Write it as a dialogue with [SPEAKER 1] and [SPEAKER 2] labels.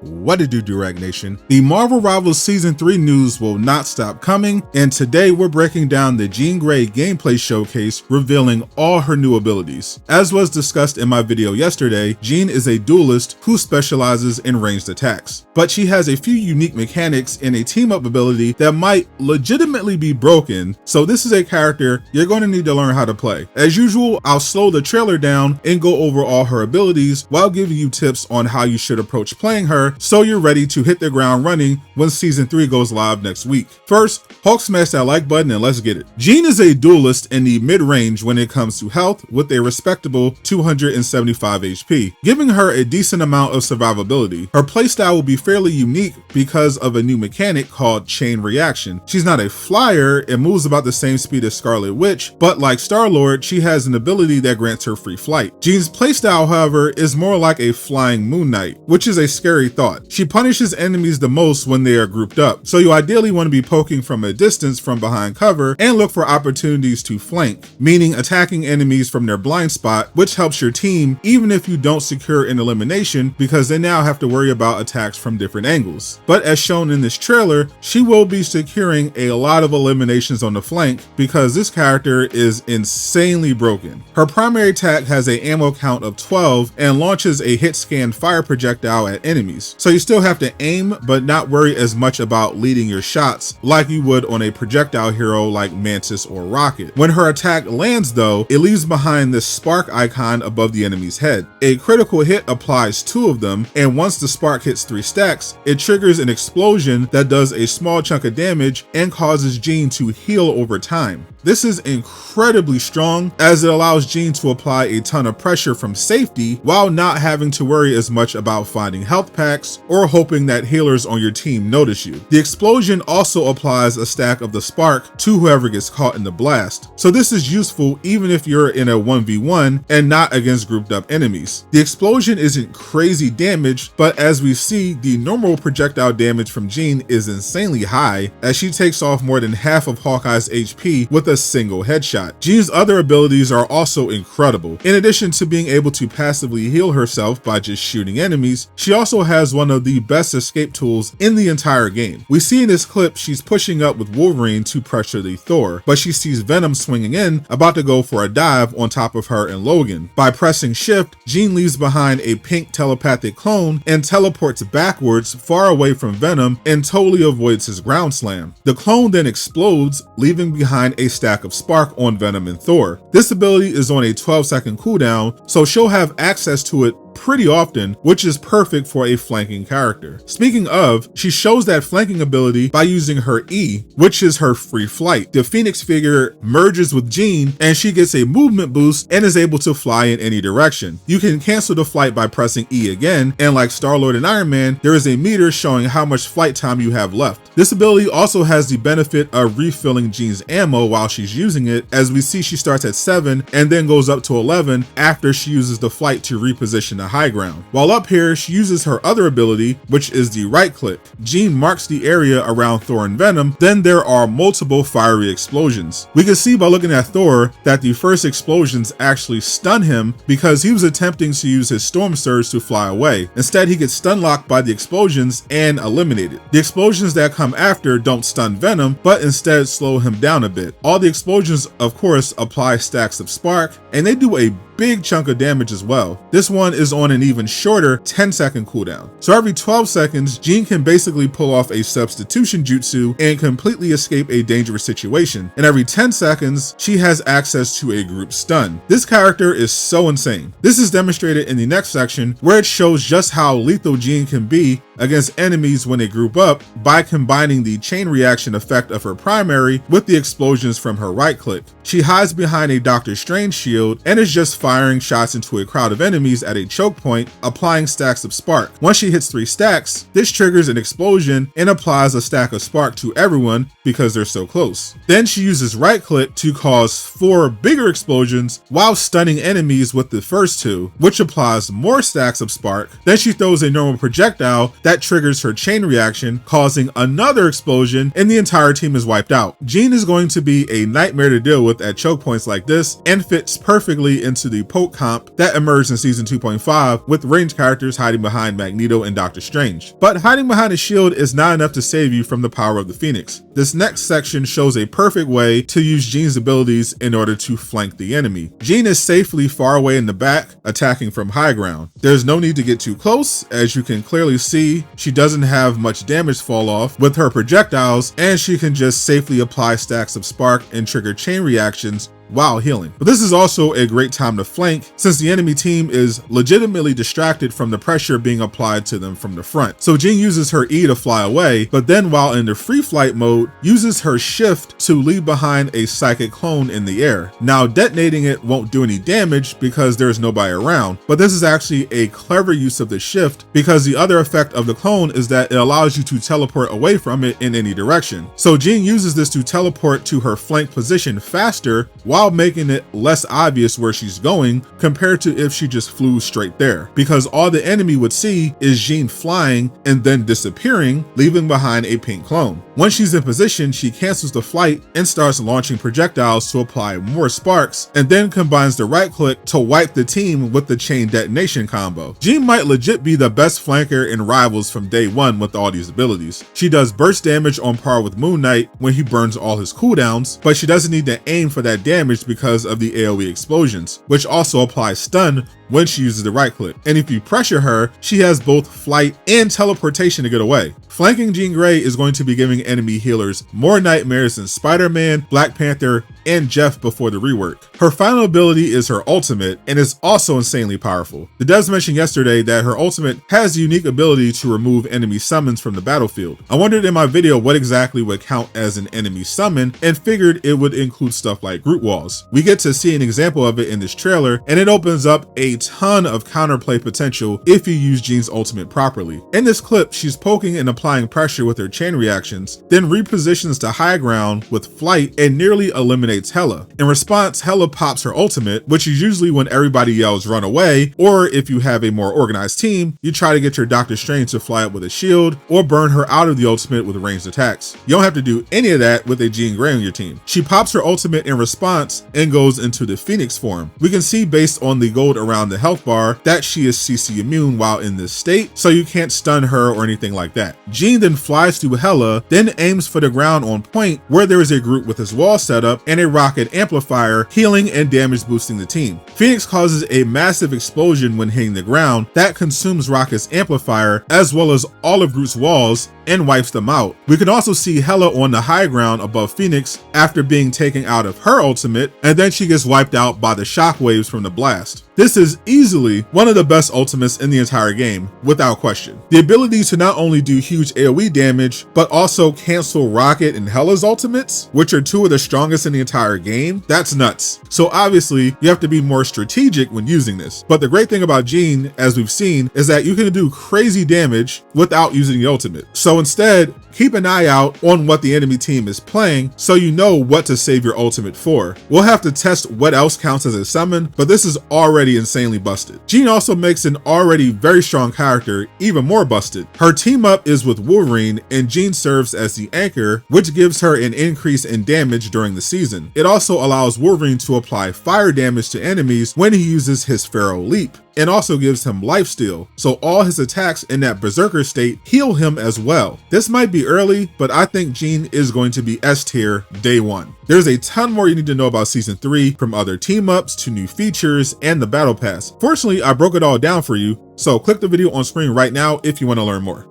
[SPEAKER 1] What it do, Durag Nation? The Marvel Rivals Season 3 news will not stop coming, and today we're breaking down the Jean Grey gameplay showcase revealing all her new abilities. As was discussed in my video yesterday, Jean is a duelist who specializes in ranged attacks, but she has a few unique mechanics and a team-up ability that might legitimately be broken, so this is a character you're going to need to learn how to play. As usual, I'll slow the trailer down and go over all her abilities while giving you tips on how you should approach playing her so you're ready to hit the ground running when Season 3 goes live next week. First, Hulk smash that like button and let's get it. Jean is a duelist in the mid-range when it comes to health with a respectable 275 HP, giving her a decent amount of survivability. Her playstyle will be fairly unique because of a new mechanic called chain reaction. She's not a flyer and moves about the same speed as Scarlet Witch, but like Star-Lord, she has an ability that grants her free flight. Jean's playstyle, however, is more like a flying Moon Knight, which is a scary thought. She punishes enemies the most when they are grouped up, so you ideally want to be poking from a distance from behind cover and look for opportunities to flank, meaning attacking enemies from their blind spot, which helps your team even if you don't secure an elimination because they now have to worry about attacks from different angles. But as shown in this trailer, she will be securing a lot of eliminations on the flank because this character is insanely broken. Her primary attack has an ammo count of 12 and launches a Hitscan fire projectile at enemies. So you still have to aim, but not worry as much about leading your shots like you would on a projectile hero like Mantis or Rocket. When her attack lands though, it leaves behind this spark icon above the enemy's head. A critical hit applies 2 of them, and once the spark hits 3 stacks, it triggers an explosion that does a small chunk of damage and causes Jean to heal over time. This is incredibly strong as it allows Jean to apply a ton of pressure from safety while not having to worry as much about finding health packs or hoping that healers on your team notice you. The explosion also applies a stack of the spark to whoever gets caught in the blast, so this is useful even if you're in a 1v1 and not against grouped up enemies. The explosion isn't crazy damage, but as we see, the normal projectile damage from Jean is insanely high as she takes off more than half of Hawkeye's HP with a single headshot. Jean's other abilities are also incredible. In addition to being able to passively heal herself by just shooting enemies, she also has one of the best escape tools in the entire game. We see in this clip she's pushing up with Wolverine to pressure the Thor, but she sees Venom swinging in, about to go for a dive on top of her and Logan. By pressing shift, Jean leaves behind a pink telepathic clone and teleports backwards far away from Venom and totally avoids his ground slam. The clone then explodes, leaving behind a stack of spark on Venom and Thor. This ability is on a 12-second cooldown, so she'll have access to it pretty often, which is perfect for a flanking character. Speaking of, she shows that flanking ability by using her E, which is her free flight. The Phoenix figure merges with Jean and she gets a movement boost and is able to fly in any direction. You can cancel the flight by pressing E again, and like Star-Lord and Iron Man, there is a meter showing how much flight time you have left. This ability also has the benefit of refilling Jean's ammo while she's using it, as we see she starts at 7 and then goes up to 11 after she uses the flight to reposition the high ground. While up here, she uses her other ability, which is the right click. Jean marks the area around Thor and Venom, then there are multiple fiery explosions. We can see by looking at Thor that the first explosions actually stun him because he was attempting to use his storm surge to fly away. Instead, he gets stun locked by the explosions and eliminated. The explosions that come after don't stun Venom, but instead slow him down a bit. All the explosions, of course, apply stacks of spark, and they do a big chunk of damage as well. This one is on an even shorter 10-second cooldown. So every 12 seconds, Jean can basically pull off a substitution jutsu and completely escape a dangerous situation. And every 10 seconds, she has access to a group stun. This character is so insane. This is demonstrated in the next section where it shows just how lethal Jean can be against enemies when they group up by combining the chain reaction effect of her primary with the explosions from her right click. She hides behind a Doctor Strange shield and is just firing shots into a crowd of enemies at a choke point, applying stacks of spark. Once she hits 3 stacks, this triggers an explosion and applies a stack of spark to everyone because they're so close. Then she uses right click to cause 4 bigger explosions while stunning enemies with the first 2, which applies more stacks of spark. Then she throws a normal projectile that triggers her chain reaction, causing another explosion, and the entire team is wiped out. Jean is going to be a nightmare to deal with at choke points like this and fits perfectly into the the poke comp that emerged in season 2.5 with ranged characters hiding behind Magneto and Doctor Strange. But hiding behind a shield is not enough to save you from the power of the Phoenix. This next section shows a perfect way to use Jean's abilities in order to flank the enemy. Jean is safely far away in the back, attacking from high ground. There's no need to get too close, as you can clearly see she doesn't have much damage fall off with her projectiles, and she can just safely apply stacks of spark and trigger chain reactions while healing. But this is also a great time to flank, since the enemy team is legitimately distracted from the pressure being applied to them from the front. So Jean uses her E to fly away, but then while in the free flight mode, uses her shift to leave behind a psychic clone in the air. Now detonating it won't do any damage because there's nobody around, but this is actually a clever use of the shift, because the other effect of the clone is that it allows you to teleport away from it in any direction. So Jean uses this to teleport to her flank position faster, while making it less obvious where she's going compared to if she just flew straight there, because all the enemy would see is Jean flying and then disappearing, leaving behind a pink clone. Once she's in position, she cancels the flight and starts launching projectiles to apply more sparks, and then combines the right click to wipe the team with the chain detonation combo. Jean might legit be the best flanker in Rivals from day one with all these abilities. She does burst damage on par with Moon Knight when he burns all his cooldowns, but she doesn't need to aim for that damage because of the AoE explosions, which also applies stun when she uses the right click. And if you pressure her, she has both flight and teleportation to get away. Flanking Jean Grey is going to be giving enemy healers more nightmares than Spider-Man, Black Panther, and Jeff before the rework. Her final ability is her ultimate, and is also insanely powerful. The devs mentioned yesterday that her ultimate has the unique ability to remove enemy summons from the battlefield. I wondered in my video what exactly would count as an enemy summon, and figured it would include stuff like group walls. We get to see an example of it in this trailer, and it opens up a ton of counterplay potential if you use Jean's ultimate properly. In this clip, she's poking and applying pressure with her chain reactions, then repositions to high ground with flight and nearly eliminates Hela. In response, Hela pops her ultimate, which is usually when everybody yells run away, or if you have a more organized team, you try to get your Doctor Strange to fly up with a shield, or burn her out of the ultimate with ranged attacks. You don't have to do any of that with a Jean Grey on your team. She pops her ultimate in response and goes into the Phoenix form. We can see based on the gold around the health bar that she is CC immune while in this state, so you can't stun her or anything like that. Jean then flies to Hela, then aims for the ground on point where there is a group with his wall setup and a rocket amplifier, healing and damage boosting the team. Phoenix causes a massive explosion when hitting the ground that consumes Rocket's amplifier as well as all of Groot's walls and wipes them out. We can also see Hela on the high ground above Phoenix after being taken out of her ultimate, and then she gets wiped out by the shockwaves from the blast. This is easily one of the best ultimates in the entire game, without question. The ability to not only do huge AoE damage, but also cancel Rocket and Hela's ultimates, which are two of the strongest in the entire game, that's nuts. So obviously, you have to be more strategic when using this. But the great thing about Jean, as we've seen, is that you can do crazy damage without using the ultimate. So instead, keep an eye out on what the enemy team is playing so you know what to save your ultimate for. We'll have to test what else counts as a summon, but this is already insanely busted. Jean also makes an already very strong character even more busted. Her team up is with Wolverine, and Jean serves as the anchor, which gives her an increase in damage during the season. It also allows Wolverine to apply fire damage to enemies when he uses his Pharaoh Leap, and also gives him lifesteal, so all his attacks in that berserker state heal him as well. This might be early, but I think Jean is going to be S tier day one. There's a ton more you need to know about season 3, from other team ups to new features and the battle pass. Fortunately, I broke it all down for you, so click the video on screen right now if you want to learn more.